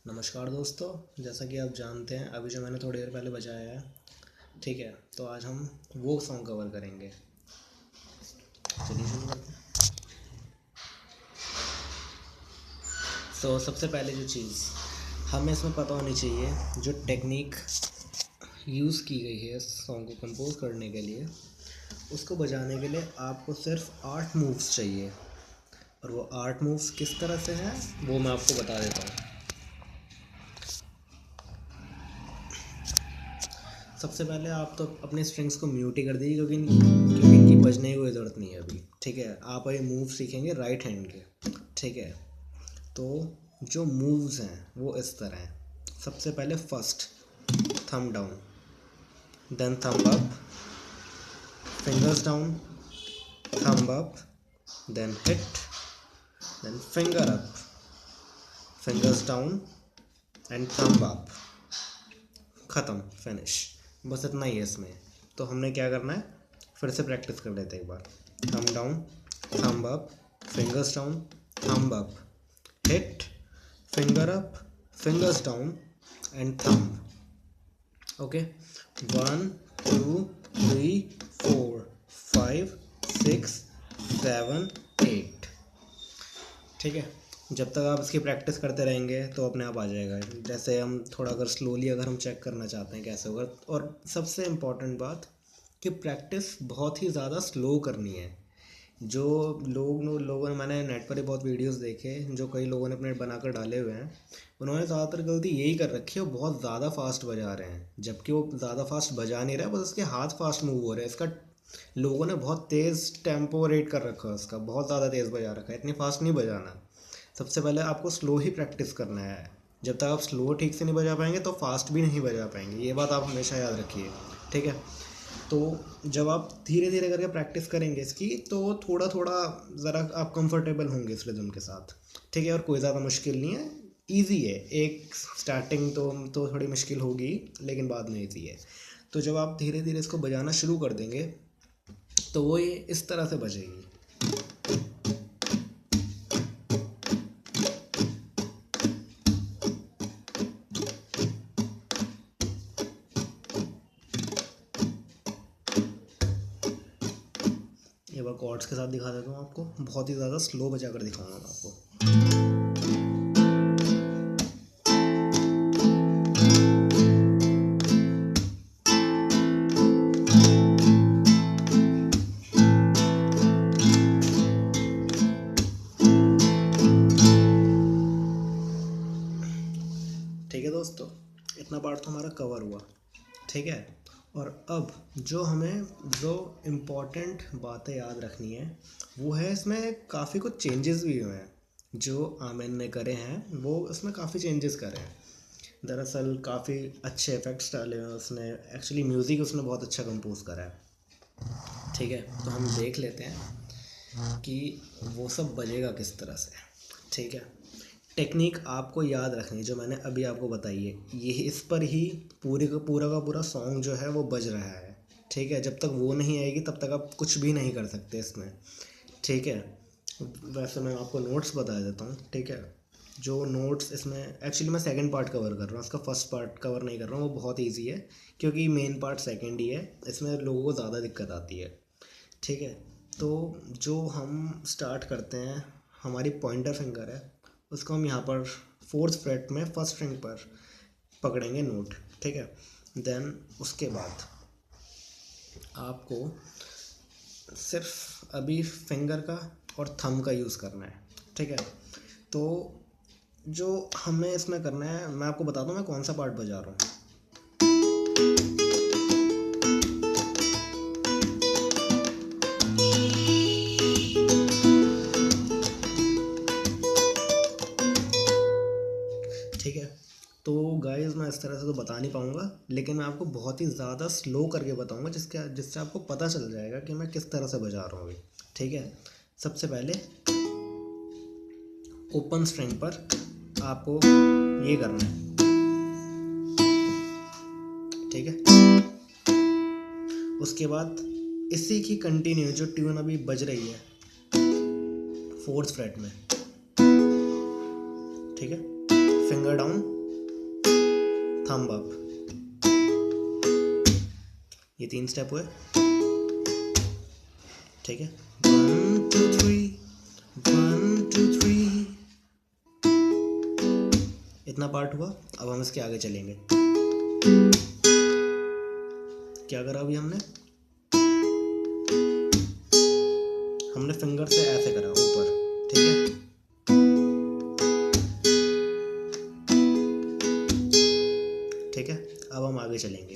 नमस्कार दोस्तों, जैसा कि आप जानते हैं अभी जो मैंने थोड़ी देर पहले बजाया है, ठीक है। तो आज हम वो सॉन्ग कवर करेंगे। चलिए शुरू करते हैं। तो सबसे पहले जो चीज़ हमें इसमें पता होनी चाहिए, जो टेक्निक यूज़ की गई है इस सॉन्ग को कंपोज करने के लिए, उसको बजाने के लिए आपको सिर्फ 8 मूव्स चाहिए। और वो 8 मूव्स किस तरह से हैं वो मैं आपको बता देता हूँ। सबसे पहले आप तो अपने स्ट्रिंग्स को म्यूट ही कर दीजिए, क्योंकि इनकी बजने की कोई ज़रूरत नहीं है अभी, ठीक है। आप अभी मूव सीखेंगे राइट हैंड के, ठीक है। तो जो मूव्स हैं वो इस तरह हैं। सबसे पहले first thumb down, then thumb up, fingers down, thumb up, then hit, then finger up, fingers down and thumb up. ख़त्म, फिनिश। बस इतना ही है इसमें। तो हमने क्या करना है, फिर से प्रैक्टिस कर लेते हैं एक बार। Thumb down, thumb up, fingers down, thumb up, hit, finger up, fingers down and thumb. Okay, 1 2 3 4 5 6 7 8, ठीक है। जब तक आप इसकी प्रैक्टिस करते रहेंगे तो अपने आप आ जाएगा। जैसे हम थोड़ा अगर स्लोली अगर हम चेक करना चाहते हैं कैसे होगा, और सबसे इम्पॉर्टेंट बात कि प्रैक्टिस बहुत ही ज़्यादा स्लो करनी है। जो लोगों ने, मैंने नेट पर ही बहुत वीडियोस देखे जो कई लोगों ने अपने बनाकर डाले हुए हैं, उन्होंने ज़्यादातर गलती यही कर रखी है, वो बहुत ज़्यादा फास्ट बजा रहे हैं, जबकि वो ज़्यादा फास्ट बजा नहीं रहा है, बस उसके हाथ फास्ट मूव हो रहे हैं। इसका लोगों ने बहुत तेज़ टेम्पो रेट कर रखा है, उसका बहुत ज़्यादा तेज़ बजा रखा है। इतनी फास्ट नहीं बजाना। सबसे पहले आपको स्लो ही प्रैक्टिस करना है। जब तक आप स्लो ठीक से नहीं बजा पाएंगे तो फास्ट भी नहीं बजा पाएंगे, ये बात आप हमेशा याद रखिए, ठीक है। तो जब आप धीरे धीरे करके प्रैक्टिस करेंगे इसकी, तो थोड़ा थोड़ा ज़रा आप कंफर्टेबल होंगे इस रिदम के साथ, ठीक है। और कोई ज़्यादा मुश्किल नहीं है, ईजी है। एक स्टार्टिंग तो थोड़ी मुश्किल होगी, लेकिन बाद में ईजी है। तो जब आप धीरे धीरे इसको बजाना शुरू कर देंगे तो वो ये इस तरह से बजेगी। ये बार कॉर्ड्स के साथ दिखा देता हूँ आपको, बहुत ही ज़्यादा स्लो बजा कर दिखाऊंगा मैं आपको। ठीक है दोस्तों, इतना पार्ट तो हमारा कवर हुआ, ठीक है। और अब जो इम्पोर्टेंट बातें याद रखनी है वो है, इसमें काफ़ी कुछ चेंजेस भी हुए हैं जो आमिन ने करे हैं। वो इसमें काफ़ी चेंजेस करे हैं, दरअसल काफ़ी अच्छे इफ़ेक्ट्स डाले हैं उसने। एक्चुअली म्यूज़िक उसने बहुत अच्छा कंपोज करा है, ठीक है। तो हम देख लेते हैं कि वो सब बजेगा किस तरह से, ठीक है। टेक्निक आपको याद रखनी है जो मैंने अभी आपको बताई है, ये इस पर ही पूरा का पूरा सॉन्ग जो है वो बज रहा है, ठीक है। जब तक वो नहीं आएगी तब तक आप कुछ भी नहीं कर सकते इसमें, ठीक है। वैसे मैं आपको नोट्स बता देता हूँ, ठीक है। जो नोट्स इसमें, एक्चुअली मैं सेकंड पार्ट कवर कर रहा हूँ, इसका फर्स्ट पार्ट कवर नहीं कर रहा हूँ, वो बहुत ईजी है, क्योंकि मेन पार्ट सेकंड ही है। इसमें लोगों को ज़्यादा दिक्कत आती है, ठीक है। तो जो हम स्टार्ट करते हैं, हमारी पॉइंटर फिंगर है, उसको हम यहाँ पर 4th फ्रेट में फर्स्ट स्ट्रिंग पर पकड़ेंगे नोट, ठीक है। देन उसके बाद आपको सिर्फ अभी फिंगर का और थंब का यूज़ करना है, ठीक है। तो जो हमें इसमें करना है, मैं आपको बताता हूँ मैं कौन सा पार्ट बजा रहा हूँ। ठीक है। तो गाइस मैं इस तरह से तो बता नहीं पाऊँगा, लेकिन मैं आपको बहुत ही ज़्यादा स्लो करके बताऊँगा, जिससे आपको पता चल जाएगा कि मैं किस तरह से बजा रहा हूँ अभी, ठीक है। सबसे पहले ओपन स्ट्रिंग पर आपको ये करना है, ठीक है। उसके बाद इसी की कंटिन्यू जो ट्यून अभी बज रही है 4th फ्रेट में, ठीक है, फिंगर डाउन, थंब अप, ये 3 स्टेप हुए, ठीक है। 1 2 3, 1 2 3, इतना पार्ट हुआ। अब हम इसके आगे चलेंगे। क्या करा अभी हमने फिंगर से ऐसे करा ऊपर, ठीक है। ठीक है, अब हम आगे चलेंगे।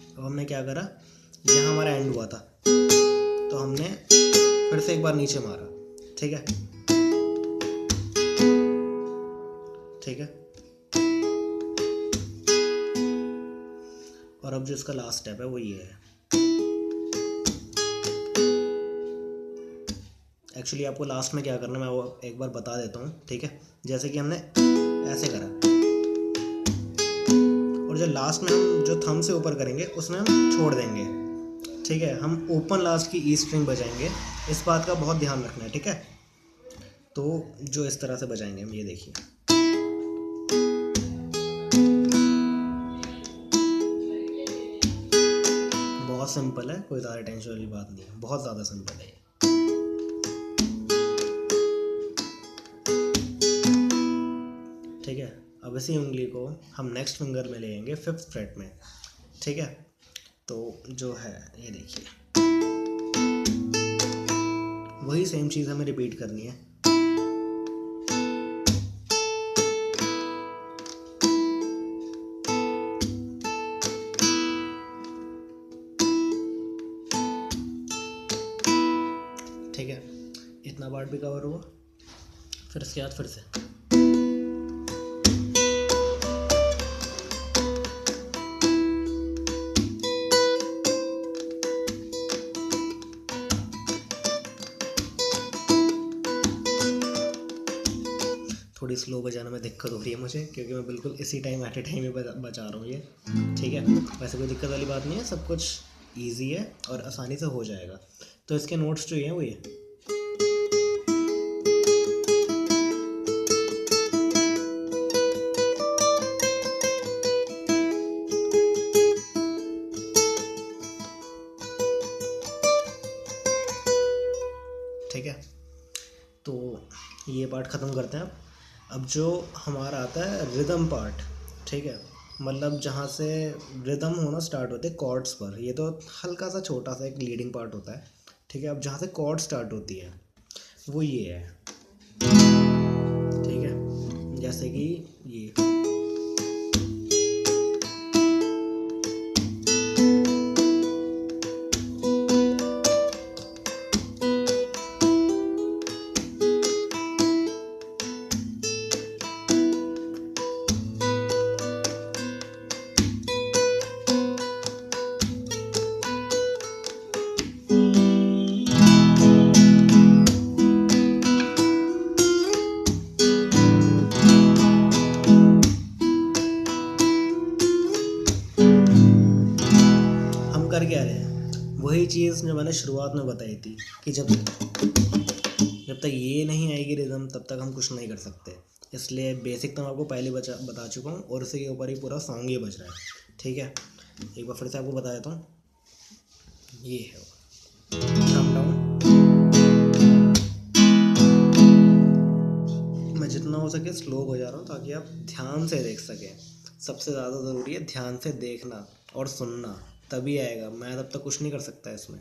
अब हमने क्या करा, यहाँ हमारा एंड हुआ था तो हमने फिर से एक बार नीचे मारा, ठीक है। ठीक है, और अब जो इसका लास्ट स्टेप है वो ये है। एक्चुअली आपको लास्ट में क्या करना है मैं वो एक बार बता देता हूँ, ठीक है। जैसे कि हमने ऐसे करा और जो लास्ट में हम जो थंब से ऊपर करेंगे उसमें हम छोड़ देंगे, ठीक है। हम ओपन लास्ट की ई स्ट्रिंग बजाएंगे, इस बात का बहुत ध्यान रखना है, ठीक है। तो जो इस तरह से बजाएंगे हम, ये देखिए। बहुत सिंपल है, कोई ज़्यादा टेंशन वाली बात नहीं है, बहुत ज़्यादा सिंपल है। ठीक है, अब इसी उंगली को हम नेक्स्ट फिंगर में लेंगे 5th फ्रेट में, ठीक है। तो जो है ये देखिए, वही सेम चीज़ हमें रिपीट करनी है। ठीक है, इतना पार्ट भी कवर हुआ। फिर इसके बाद फिर से थोड़ी स्लो बजाने में दिक्कत हो रही है मुझे, क्योंकि मैं बिल्कुल इसी टाइम एट ए टाइम में बजा रहा हूँ ये, ठीक है। वैसे कोई दिक्कत वाली बात नहीं है, सब कुछ इजी है और आसानी से हो जाएगा। तो इसके नोट्स जो हैं वो ये, ठीक है। तो ये पार्ट ख़त्म करते हैं। अब जो हमारा आता है रिदम पार्ट, ठीक है, मतलब जहाँ से रिदम होना स्टार्ट होते हैं कॉर्ड्स पर। ये तो हल्का सा छोटा सा एक लीडिंग पार्ट होता है, ठीक है। अब जहाँ से कॉर्ड स्टार्ट होती है वो ये है, ठीक है। जैसे कि ये, कर क्या रहे हैं, वही चीज़ जो मैंने शुरुआत में बताई थी कि जब तक ये नहीं आएगी रिदम तब तक हम कुछ नहीं कर सकते। इसलिए बेसिक तो मैं आपको पहले बता चुका हूँ और उसी के ऊपर ही पूरा सॉन्ग ये बज रहा है, ठीक है। एक बार फिर से आपको बता देता हूँ, ये है थंब डाउन। मैं जितना हो सके स्लो बजा रहा हूँ ताकि आप ध्यान से देख सकें। सबसे ज़्यादा ज़रूरी है ध्यान से देखना और सुनना, तभी आएगा। मैं तब तक कुछ नहीं कर सकता इसमें,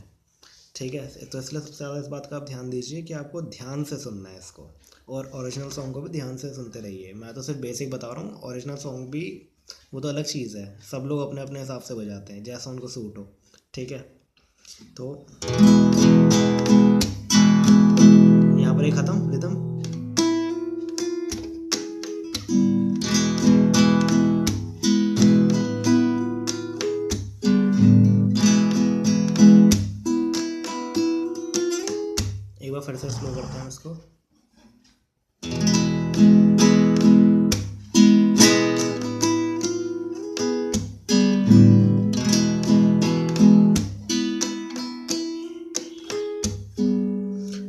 ठीक है। तो इसलिए सबसे ज़्यादा इस बात का आप ध्यान दीजिए कि आपको ध्यान से सुनना है इसको, और ओरिजिनल सॉन्ग को भी ध्यान से सुनते रहिए। मैं तो सिर्फ बेसिक बता रहा हूँ, ओरिजिनल सॉन्ग भी वो तो अलग चीज़ है। सब लोग अपने अपने हिसाब से बजाते हैं जैसा उनको सूट हो, ठीक है। तो यहाँ पर ही ख़त्म रिदम। एक बार फिर से स्लो करते हैं इसको।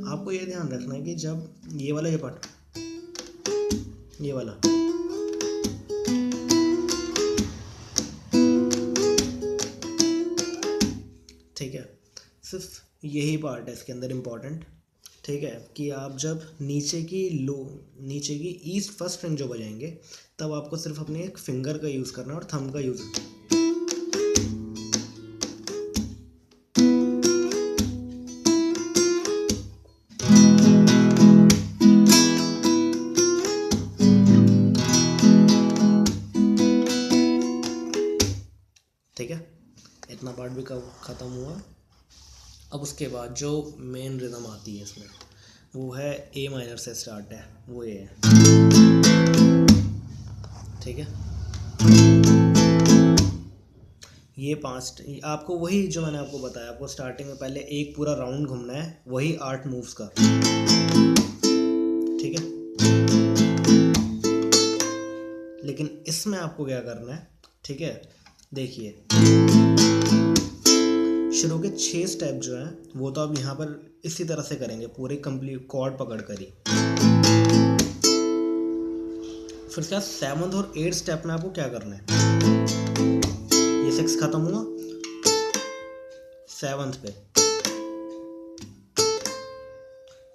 आपको ये ध्यान रखना है कि जब ये वाला ये वाला। ठीक है, सिर्फ यही पार्ट है इसके अंदर इम्पॉर्टेंट। ठीक है, कि आप जब नीचे की ईस्ट फर्स्ट स्ट्रिंग जो बजाएंगे, तब आपको सिर्फ अपने एक फिंगर का यूज़ करना है और थंब का यूज़। ठीक है, इतना पार्ट भी ख़त्म हुआ। अब उसके बाद जो मेन रिदम आती है इसमें, वो है ए माइनर से स्टार्ट है, वो ये है। ठीक है, ये 5 आपको वही जो मैंने आपको बताया, आपको स्टार्टिंग में पहले एक पूरा राउंड घूमना है, वही 8 मूव्स का। ठीक है, लेकिन इसमें आपको क्या करना है, ठीक है, देखिए शुरू के 6 स्टेप जो हैं वो तो आप यहाँ पर इसी तरह से करेंगे, पूरे कंप्लीट कॉर्ड पकड़ कर ही। फिर उसके बाद 7th और 8th स्टेप में आपको क्या करना है, ये 6 खत्म हुआ, 7th पे।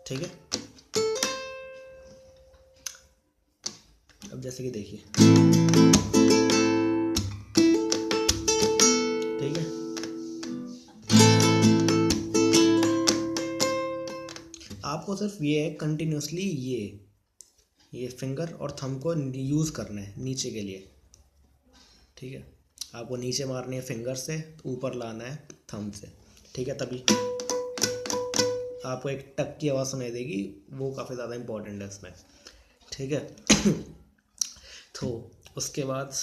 ठीक है, अब जैसे कि देखिए, ठीक है, आपको सिर्फ ये है कंटिन्यूसली ये फिंगर और थंब को यूज़ करना है नीचे के लिए। ठीक है, आपको नीचे मारनी है फिंगर से, ऊपर लाना है थंब से। ठीक है, तभी आपको एक टक की आवाज़ सुनाई देगी, वो काफ़ी ज़्यादा इम्पोर्टेंट है इसमें। ठीक है, तो उसके बाद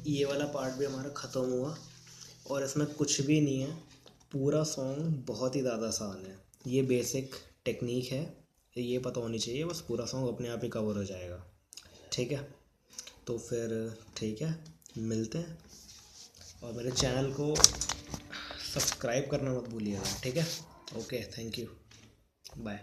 ये वाला पार्ट भी हमारा ख़त्म हुआ, और इसमें कुछ भी नहीं है, पूरा सॉन्ग बहुत ही ज़्यादा आसान है। ये बेसिक टेक्निक है, ये पता होनी चाहिए, बस पूरा सॉन्ग अपने आप ही कवर हो जाएगा। ठीक है, तो फिर ठीक है, मिलते हैं, और मेरे चैनल को सब्सक्राइब करना मत भूलिएगा। ठीक है, ओके, थैंक यू, बाय।